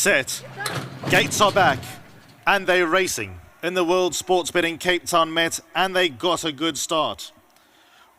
set, gates are back, and they're racing in the World Sports Betting Cape Town Met, and they got a good start.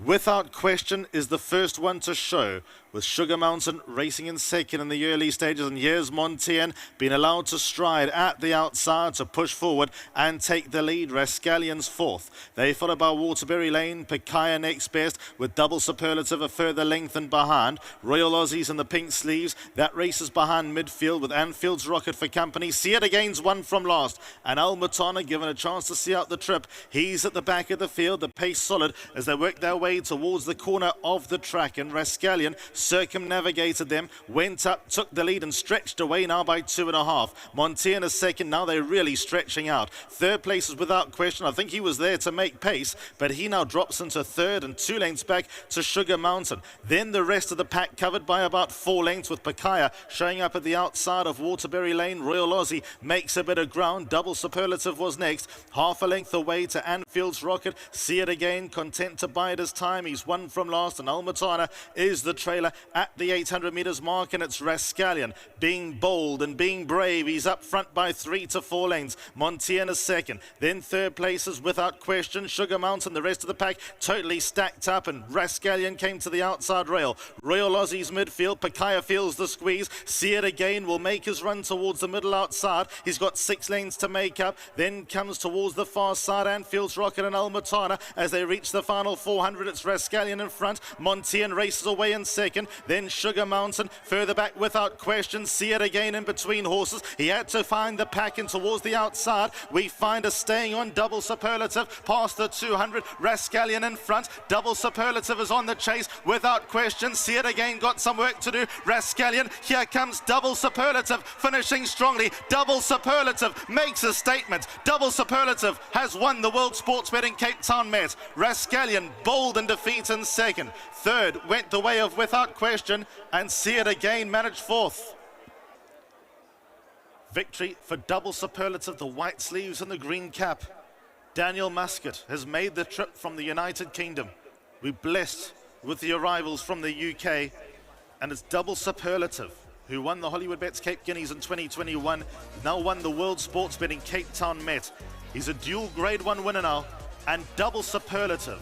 Without question is the first one to show, with Sugar Mountain racing in second in the early stages, and here's Montien being allowed to stride at the outside to push forward and take the lead. Rascallion's fourth. They followed by Waterbury Lane, Picaya next best, with Double Superlative a further length and behind. Royal Aussies in the pink sleeves. That race is behind midfield with Anfield's Rocket for company. See It Again's one from last, and Al Matana given a chance to see out the trip. He's at the back of the field, the pace solid as they work their way towards the corner of the track, and Rascallion circumnavigated them, went up, took the lead and stretched away now by 2.5. Montien is second. Now they're really stretching out. Third place is without question. I think he was there to make pace, but he now drops into third and 2 lengths back to Sugar Mountain. Then the rest of the pack covered by about 4 lengths, with Picaya showing up at the outside of Waterbury Lane. Royal Aussie makes a bit of ground. Double Superlative was next, half a length away to Anfield's Rocket. See It Again, content to bide his time. He's one from last, and Almatana is the trailer at the 800 meters mark, and it's Rascallion being bold and being brave. He's up front by 3 to 4 lengths. Montien is second. Then third place is without question Sugar Mountain. The rest of the pack totally stacked up, and Rascallion came to the outside rail. Royal Aussies midfield. Picaya feels the squeeze. See It Again will make his run towards the middle outside. He's got 6 lanes to make up. Then comes towards the far side Anfield's Rocket and Almatana as they reach the final 400. It's Rascallion in front. Montien races away in second. Then Sugar Mountain further back without question. See It Again in between horses. He had to find the pack in towards the outside. We find a staying on Double Superlative past the 200. Rascallion in front. Double Superlative is on the chase without question. See It Again got some work to do. Rascallion, here comes Double Superlative finishing strongly. Double Superlative makes a statement. Double Superlative has won the World Sports Betting Cape Town Met. Rascallion bold in defeat in second. Third went the way of Without Question, and See It Again managed fourth. Victory for Double Superlative, the white sleeves and the green cap. Daniel Muscat has made the trip from the United Kingdom. We're blessed with the arrivals from the UK, and it's Double Superlative who won the Hollywood Bets Cape Guineas in 2021, now won the World Sports Betting Cape Town Met. He's a dual Grade 1 winner now, and Double Superlative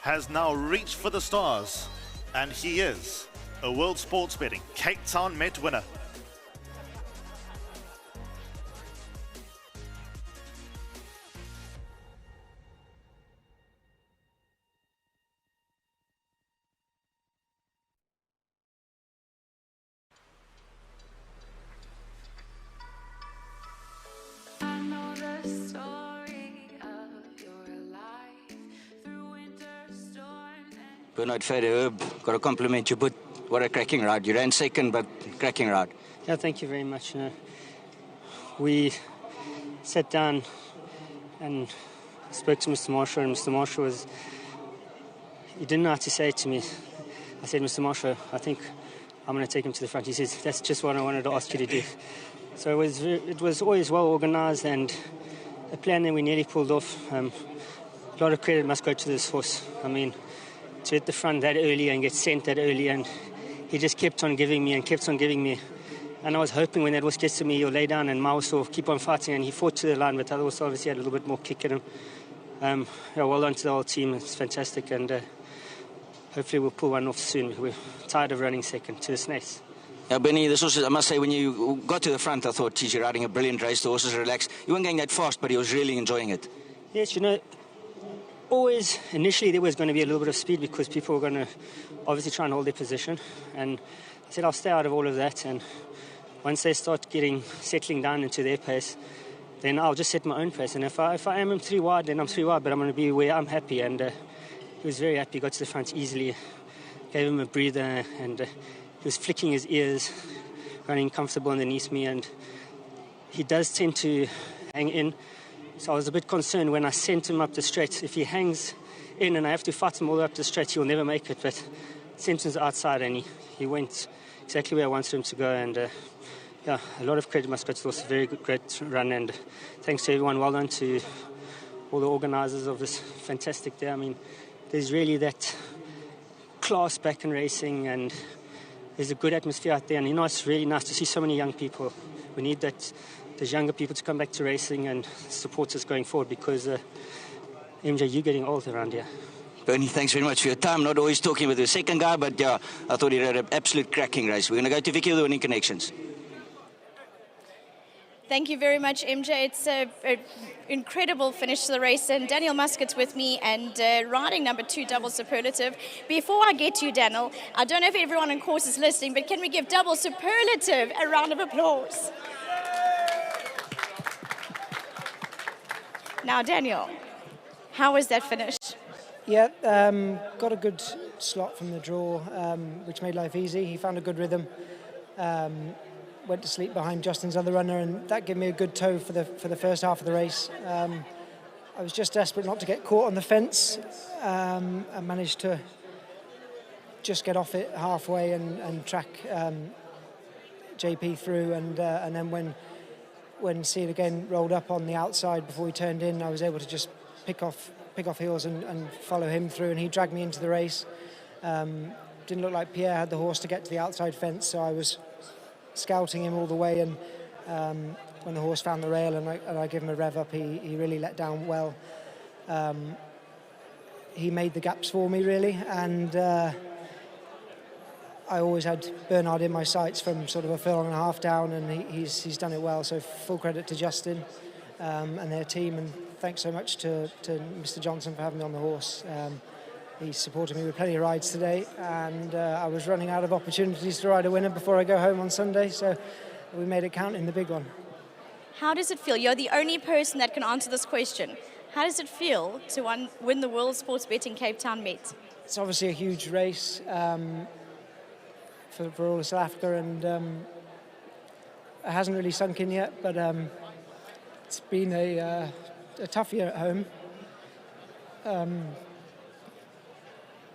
has now reached for the stars, and he is a World Sports Betting Cape Town Met winner. Bernard Herb, got to compliment you, but what a cracking ride. You ran second, but cracking ride. Yeah, thank you very much. We sat down and spoke to Mr. Marshall, and Mr. Marshall he didn't know how to say it to me. I said, Mr. Marshall, I think I'm going to take him to the front. He says, that's just what I wanted to ask you to do. So it was always well organized, and a plan that we nearly pulled off. A lot of credit must go to this horse. I mean, to hit the front that early and get sent that early, and he just kept on giving me. And I was hoping when that horse gets to me, he'll lay down and my horse will keep on fighting, and he fought to the line, but the other horse obviously had a little bit more kick in him. Well done to the whole team. It's fantastic, and hopefully we'll pull one off soon. We're tired of running second to the snace. Yeah, Benny, this horse, I must say, when you got to the front, I thought, geez, you're riding a brilliant race. The horse is relaxed. You weren't going that fast, but he was really enjoying it. Yes, always, initially there was going to be a little bit of speed because people were going to obviously try and hold their position. And I said, I'll stay out of all of that. And once they start settling down into their pace, then I'll just set my own pace. And if I am 3 wide, then I'm 3 wide, but I'm going to be where I'm happy. And he was very happy, got to the front easily, gave him a breather, and he was flicking his ears, running comfortable underneath me. And he does tend to hang in. So I was a bit concerned when I sent him up the straight. If he hangs in and I have to fight him all the way up the straight, he'll never make it. But Simpson's outside, and he went exactly where I wanted him to go. And a lot of credit must go to this very good, great run. And thanks to everyone. Well done to all the organisers of this fantastic day. I mean, there's really that class back in racing, and there's a good atmosphere out there. And it's really nice to see so many young people we need those younger people to come back to racing and support us going forward, because MJ, you're getting old around here. Bernie, thanks very much for your time. Not always talking with the second guy, but yeah, I thought he had an absolute cracking race. We're going to go to Vicky with the winning connections. Thank you very much, MJ. It's an incredible finish to the race, and Daniel Muscat's with me, and riding number 2, Double Superlative. Before I get to you, Daniel, I don't know if everyone on course is listening, but can we give Double Superlative a round of applause? Now, Daniel, how was that finish? Yeah, got a good slot from the draw, which made life easy. He found a good rhythm. Went to sleep behind Justin's other runner, and that gave me a good tow for the first half of the race. I was just desperate not to get caught on the fence. I managed to just get off it halfway and track JP through, and then when See It Again rolled up on the outside before he turned in, I was able to just pick off heels and follow him through, and he dragged me into the race. Didn't look like Pierre had the horse to get to the outside fence, so I was scouting him all the way, and when the horse found the rail and I gave him a rev up, he really let down well. He made the gaps for me, really, and I always had Bernard in my sights from sort of a furlong and a half down, and he's done it well, so full credit to Justin and their team, and thanks so much to Mr. Johnson for having me on the horse. He supported me with plenty of rides today, and I was running out of opportunities to ride a winner before I go home on Sunday, so we made it count in the big one. How does it feel? You're the only person that can answer this question. How does it feel to win the World Sports Betting Cape Town Met? It's obviously a huge race for all of South Africa, and it hasn't really sunk in yet, but it's been a tough year at home.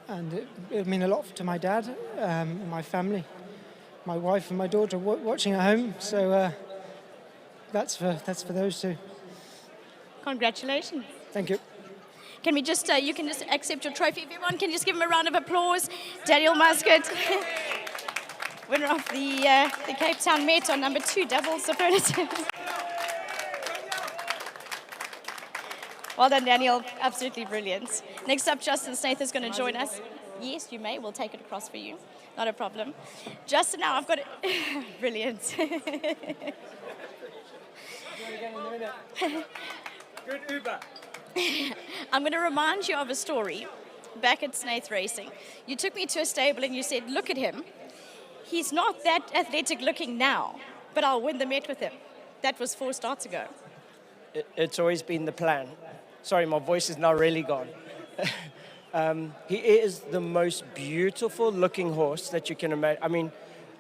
And it meant a lot to my dad, my family, my wife and my daughter watching at home. So that's for those two. Congratulations. Thank you. Can we just, you can just accept your trophy. Everyone can just give him a round of applause. Daniel Muscat, winner of the Cape Town Met on number 2, Double Superlative. Well done, Daniel. Absolutely brilliant. Next up, Justin Snaith is going to join us. Yes, you may. We'll take it across for you. Not a problem. Justin, now I've got it. Brilliant. Good Uber. I'm going to remind you of a story back at Snaith Racing. You took me to a stable and you said, look at him. He's not that athletic looking now, but I'll win the Met with him. That was 4 starts ago. It's always been the plan. Sorry, my voice is now really gone. He is the most beautiful looking horse that you can imagine. I mean,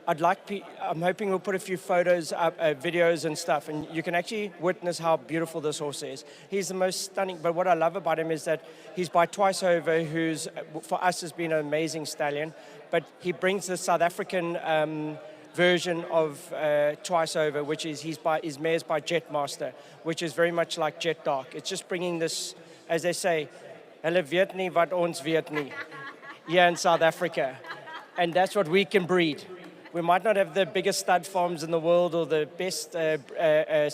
I'm hoping we'll put a few photos up, videos and stuff, and you can actually witness how beautiful this horse is. He's the most stunning, but what I love about him is that he's by Twice Over, who's, for us, has been an amazing stallion, but he brings the South African version of Twice Over, which is his mare's by Jetmaster, which is very much like Jet Dark. It's just bringing this, as they say, hulle weet nie wat ons weet nie, here in South Africa. And that's what we can breed. We might not have the biggest stud farms in the world or the best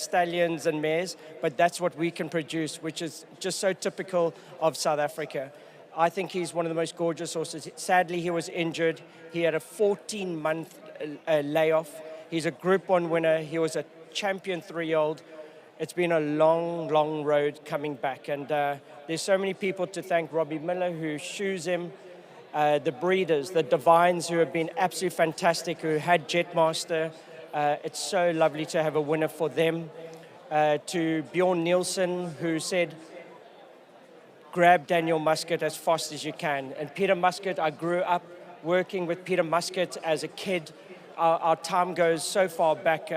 stallions and mares, but that's what we can produce, which is just so typical of South Africa. I think he's one of the most gorgeous horses. Sadly, he was injured. He had a 14-month layoff. He's a Group 1 winner. He was a champion 3-year-old. It's been a long, long road coming back. And there's so many people to thank. Robbie Miller, who shoes him, the breeders, the Divines, who have been absolutely fantastic, who had Jetmaster. It's so lovely to have a winner for them. To Bjorn Nielsen, who said, grab Daniel Muscat as fast as you can. And Peter Muscat, I grew up working with Peter Muscat as a kid. Our time goes so far back.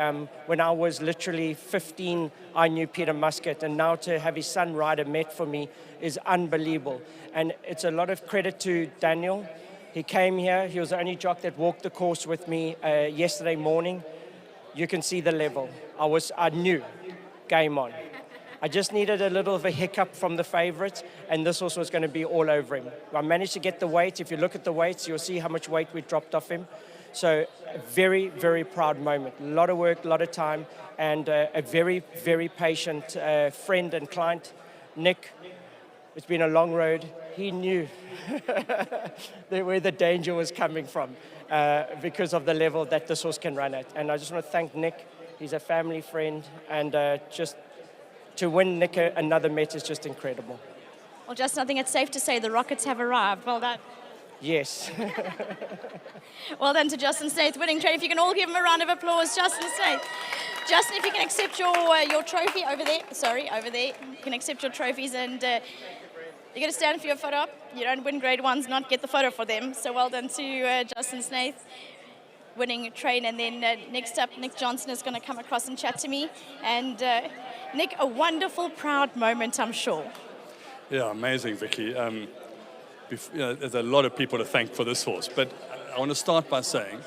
When I was literally 15, I knew Peter Muscat, and now to have his son ride a Met for me is unbelievable. And it's a lot of credit to Daniel. He came here. He was the only jock that walked the course with me yesterday morning. You can see the level. I knew, game on. I just needed a little of a hiccup from the favorites, and this horse was going to be all over him. I managed to get the weight. If you look at the weights, you'll see how much weight we dropped off him. So a very, very proud moment. A lot of work, a lot of time, and a very, very patient friend and client, Nick. It's been a long road. He knew where the danger was coming from because of the level that this horse can run at. And I just want to thank Nick. He's a family friend, and just to win Nick another Met is just incredible. Well, Justin, I think it's safe to say the Rockets have arrived. Well done. Yes. Well done to Justin Snaith, winning trade. If you can all give him a round of applause, Justin Snaith. Justin, if you can accept your trophy over there. Sorry, over there. You can accept your trophies, and you're going to stand for your photo up. You don't win grade ones, not get the photo for them. So well done to Justin Snaith, winning train. And then next up, Nick Johnson is going to come across and chat to me. And Nick, a wonderful, proud moment, I'm sure. Yeah, amazing, Vicky. There's a lot of people to thank for this horse, but I want to start by saying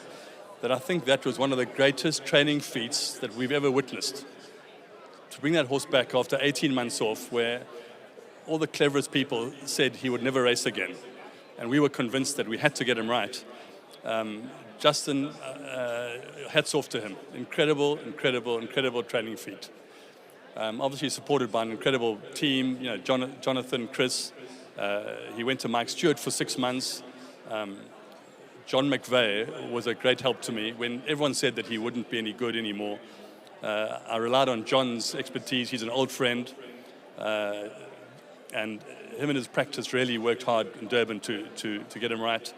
that I think that was one of the greatest training feats that we've ever witnessed. To bring that horse back after 18 months off, where all the cleverest people said he would never race again, and we were convinced that we had to get him right. Justin, hats off to him. Incredible, incredible, incredible training feat. Obviously supported by an incredible team, Jonathan, Chris. He went to Mike Stewart for 6 months. John McVeigh was a great help to me when everyone said that he wouldn't be any good anymore. I relied on John's expertise. He's an old friend. And him and his practice really worked hard in Durban to get him right.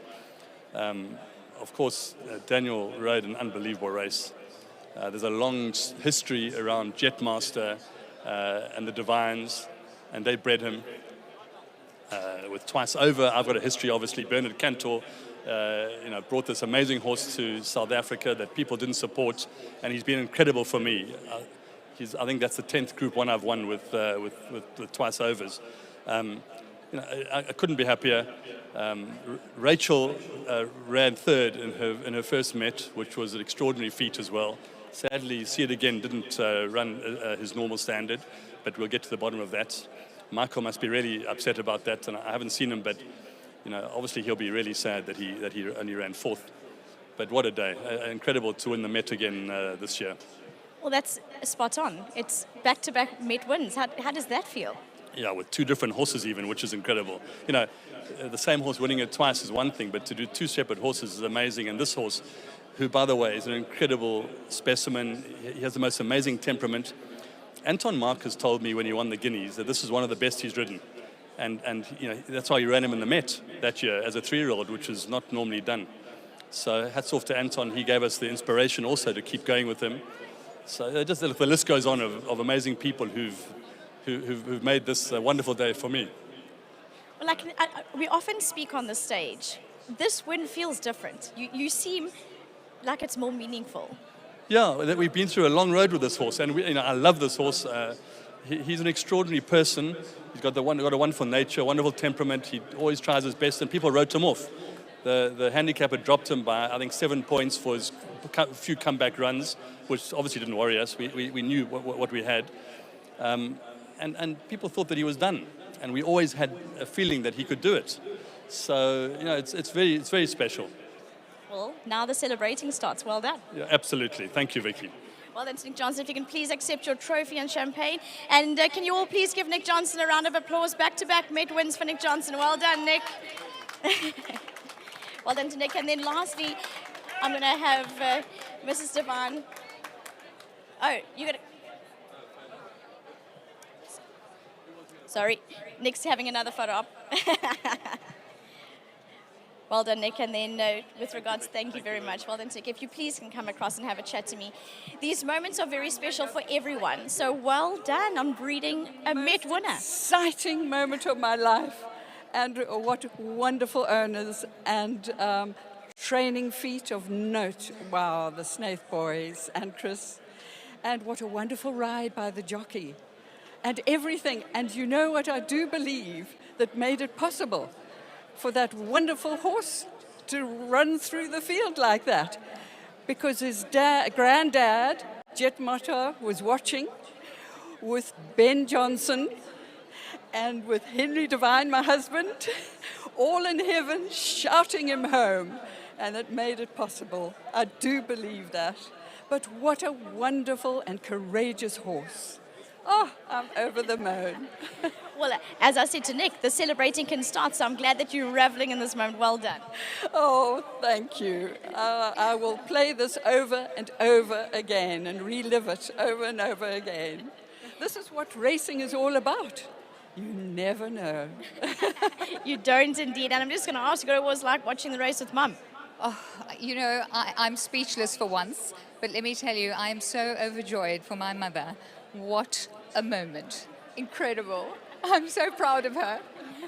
Of course, Daniel rode an unbelievable race. There's a long history around Jetmaster and the Divines, and they bred him. With Twice Over, I've got a history, obviously. Bernard Cantor, brought this amazing horse to South Africa that people didn't support, and he's been incredible for me. I think that's the 10th Group 1 I've won with Twice Overs. I couldn't be happier. Rachel ran third in her first Met, which was an extraordinary feat as well. Sadly, See It Again didn't run his normal standard, but we'll get to the bottom of that. Michael must be really upset about that, and I haven't seen him, but obviously he'll be really sad that he only ran fourth. But what a day! Incredible to win the Met again this year. Well, that's spot on. It's back-to-back Met wins. How does that feel? Yeah, with two different horses even, which is incredible. The same horse winning it twice is one thing, but to do two separate horses is amazing. And this horse, who, by the way, is an incredible specimen, he has the most amazing temperament. Anton Marcus told me when he won the Guineas that this is one of the best he's ridden. And that's why he ran him in the Met that year as a 3-year-old, which is not normally done. So hats off to Anton. He gave us the inspiration also to keep going with him. So just the list goes on of amazing people who've made this a wonderful day for me. Well, we often speak on the stage. This win feels different. You seem like it's more meaningful. Yeah, we've been through a long road with this horse, and I love this horse. He's an extraordinary person. He's got a wonderful nature, wonderful temperament. He always tries his best, and people wrote him off. The handicap had dropped him by, I think, 7 points for his few comeback runs, which obviously didn't worry us. We knew what we had. And people thought that he was done. And we always had a feeling that he could do it. So, it's very special. Well, now the celebrating starts. Well done. Yeah, absolutely. Thank you, Vicky. Well then, Nick Johnson, if you can please accept your trophy and champagne. And can you all please give Nick Johnson a round of applause? Back-to-back Met wins for Nick Johnson. Well done, Nick. Well done to Nick. And then lastly, I'm going to have Mrs. Devine. Oh, you're going to... Sorry, Nick's having another photo op. Well done, Nick. And then with regards, thank you very much. Well done, Nick. If you please can come across and have a chat to me. These moments are very special for everyone. So well done on breeding a Met winner. Exciting moment of my life. And what wonderful owners and training feat of note. Wow, the Snaith boys and Chris. And what a wonderful ride by the jockey. And everything. And you know what I do believe that made it possible for that wonderful horse to run through the field like that. Because his granddad, Jetmaster, was watching with Ben Johnson and with Henry Devine, my husband, all in heaven, shouting him home. and it made it possible. I do believe that. But what a wonderful and courageous horse. Oh, I'm over the moon. Well, as I said to Nick, the celebrating can start, so I'm glad that you're reveling in this moment. Well done. Oh, thank you. I will play this over and over again and relive it over and over again. This is what racing is all about. You never know. You don't indeed. And I'm just going to ask you what it was like watching the race with Mum. Oh, you know, I'm speechless for once, but let me tell you, I am so overjoyed for my mother. What a moment. Incredible. I'm so proud of her.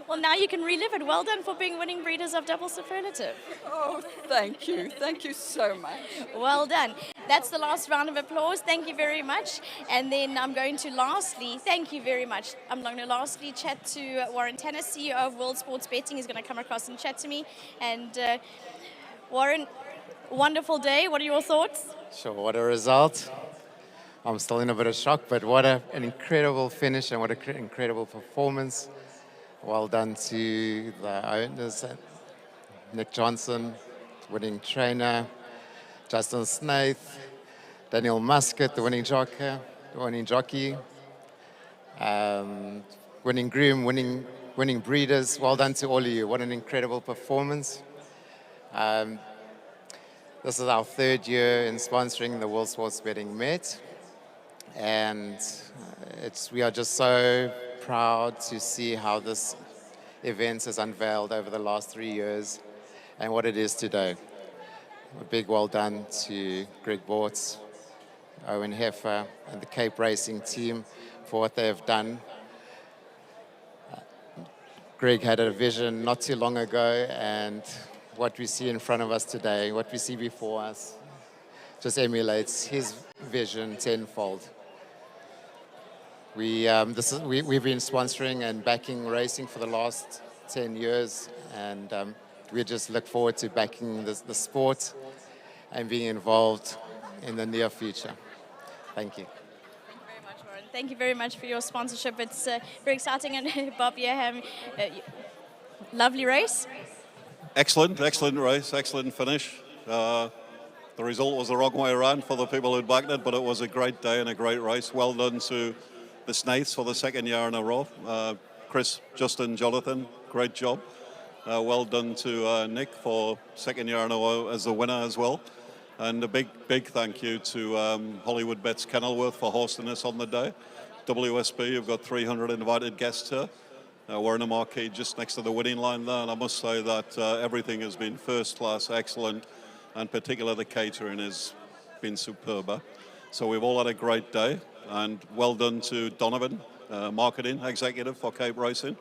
Well, now you can relive it. Well done for being winning breeders of Double Superlative. Oh, thank you. Thank you so much. Well done. That's the last round of applause. Thank you very much. And then I'm going to thank you very much. I'm going to lastly chat to Warren Tanner, CEO of World Sports Betting. He's going to come across and chat to me. And Warren, wonderful day. What are your thoughts? Sure, what a result. I'm still in a bit of shock, but what an incredible finish and what an incredible performance. Well done to the owners, Nick Johnson, winning trainer, Justin Snaith, Daniel Muscat, the winning jockey, winning groom, winning breeders. Well done to all of you. What an incredible performance. This is our third year in sponsoring the World Sports Betting Met. And we are just so proud to see how this event has unveiled over the last 3 years and what it is today. A big well done to Greg Bortz, Owen Heffer, and the Cape Racing team for what they have done. Greg had a vision not too long ago, and what we see in front of us today, what we see before us, just emulates his vision tenfold. We've been sponsoring and backing racing for the last 10 years, and we just look forward to backing the sport and being involved in the near future. Thank you. Thank you very much, Warren. Thank you very much for your sponsorship. It's very exciting. And Bob, lovely race. Excellent race, excellent finish. The result was the wrong way around for the people who'd backed it, but it was a great day and a great race. Well done to the Snaiths for the second year in a row. Chris, Justin, Jonathan, great job. Well done to Nick for second year in a row as the winner as well. And a big thank you to Hollywood Bets Kenilworth for hosting us on the day. WSB, you've got 300 invited guests here. We're in a marquee just next to the winning line there, and I must say that everything has been first class, excellent, and particularly the catering has been superb. So we've all had a great day, and well done to Donovan, marketing executive for Cape Racing.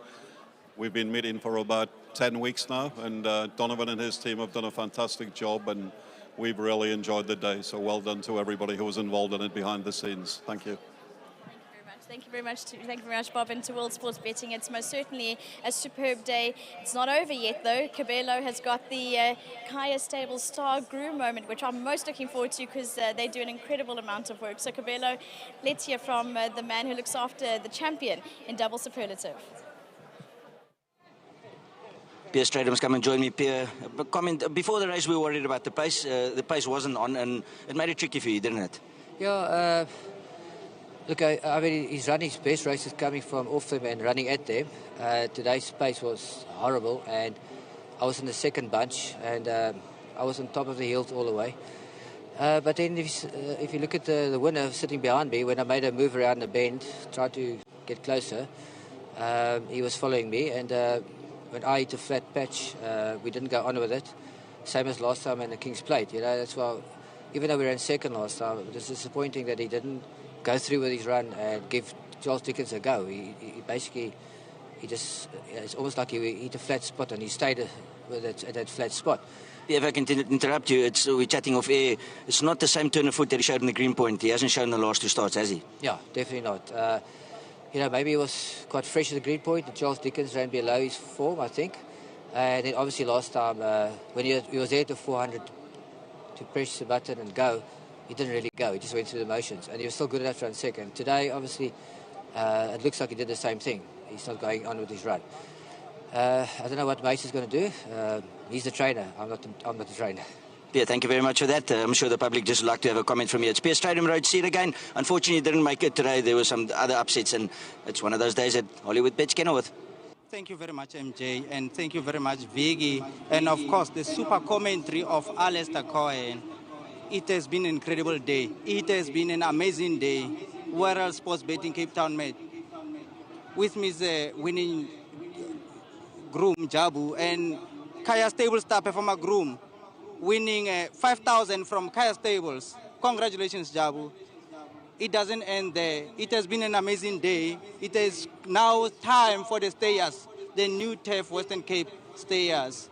We've been meeting for about 10 weeks now, and Donovan and his team have done a fantastic job, and we've really enjoyed the day. So well done to everybody who was involved in it behind the scenes. Thank you. Thank you very much, Bob, and to World Sports Betting. It's most certainly a superb day. It's not over yet, though. Cabello has got the Kaya Stable Star Groom moment, which I'm most looking forward to because they do an incredible amount of work. So, Cabello, let's hear from the man who looks after the champion in Double Superlative. Pierre Stradham's come and join me. Pierre, comment, before the race we were worried about the pace. The pace wasn't on, and it made it tricky for you, didn't it? Yeah, look, I mean, he's running his best races coming from off them and running at them. Today's pace was horrible, and I was in the second bunch, and I was on top of the hills all the way. But then if you look at the winner sitting behind me, when I made a move around the bend, tried to get closer, he was following me, and when I hit a flat patch, we didn't go on with it. Same as last time in the King's Plate. You know, that's why, even though we ran second last time, it was disappointing that he didn't go through with his run and give Charles Dickens a go. He basically, it's almost like he hit a flat spot and he stayed with it at that flat spot. If I can interrupt you, we're chatting off air. It's not the same turn of foot that he showed in the Green Point. He hasn't shown the last two starts, has he? Yeah, definitely not. Maybe he was quite fresh at the Green Point, and Charles Dickens ran below his form, I think. And then obviously last time, when he was there to 400 to press the button and go, he didn't really go. He just went through the motions, and he was still good enough to run second. Today, obviously, it looks like he did the same thing. He's not going on with his run. I don't know what Mace is going to do. He's the trainer. I'm not the trainer. Pierre, thank you very much for that. I'm sure the public just would like to have a comment from you. It's Pierre Stadium Road. See it again. Unfortunately, didn't make it today. There were some other upsets, and it's one of those days that Hollywood bets Kenilworth. Thank you very much, MJ, and thank you very much, Viggy, and of course the super commentary of Alistair Cohen. It has been an incredible day. It has been an amazing day. World Sports Betting Cape Town met. With me is a winning groom, Jabu, and Kaya Stable star performer groom, winning 5,000 from Kaya Stables. Congratulations, Jabu. It doesn't end there. It has been an amazing day. It is now time for the stayers, the new turf Western Cape stayers.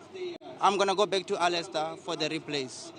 I'm going to go back to Alistair for the replays.